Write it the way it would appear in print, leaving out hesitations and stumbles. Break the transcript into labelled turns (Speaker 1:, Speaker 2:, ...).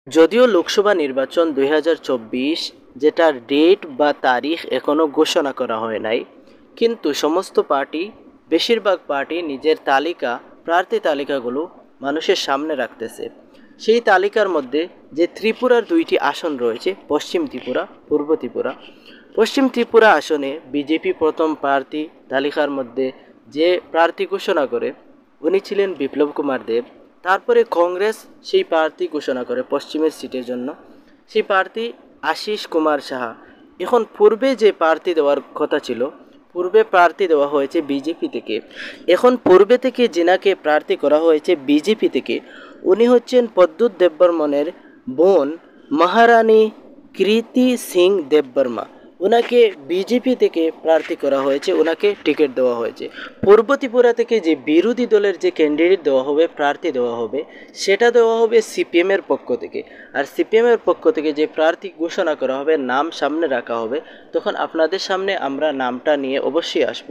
Speaker 1: যদিও লোকসভা নির্বাচন 2024 যেটার ডেট বা তারিখ এখনও ঘোষণা করা হয় নাই, কিন্তু সমস্ত পার্টি, বেশিরভাগ পার্টি নিজের প্রার্থী তালিকাগুলো মানুষের সামনে রাখতেছে। সেই তালিকার মধ্যে যে ত্রিপুরার 2টি আসন রয়েছে, পশ্চিম ত্রিপুরা, পূর্ব ত্রিপুরা। পশ্চিম ত্রিপুরা আসনে বিজেপি প্রথম প্রার্থী তালিকার মধ্যে যে প্রার্থী ঘোষণা করে উনি ছিলেন বিপ্লব কুমার দেব। তারপরে কংগ্রেস সেই প্রার্থী ঘোষণা করে পশ্চিমের সিটের জন্য, সেই প্রার্থী আশিস কুমার সাহা। এখন পূর্বে যে প্রার্থী দেওয়ার কথা ছিল, পূর্বে প্রার্থী দেওয়া হয়েছে বিজেপি থেকে। এখন পূর্বে থেকে যিনাকে প্রার্থী করা হয়েছে বিজেপি থেকে, উনি হচ্ছেন প্রদ্যুৎ দেববর্মনের বোন মহারানী কৃতি সিং দেববর্মা। ওনাকে বিজেপি থেকে প্রার্থী করা হয়েছে, ওনাকে টিকিট দেওয়া হয়েছে। পূর্ব ত্রিপুরা থেকে যে বিরোধী দলের যে ক্যান্ডিডেট দেওয়া হবে, প্রার্থী দেওয়া হবে, সেটা দেওয়া হবে সিপিএমের পক্ষ থেকে। আর সিপিএমের পক্ষ থেকে যে প্রার্থী ঘোষণা করা হবে, নাম সামনে রাখা হবে, তখন আপনাদের সামনে আমরা নামটা নিয়ে অবশ্যই আসব।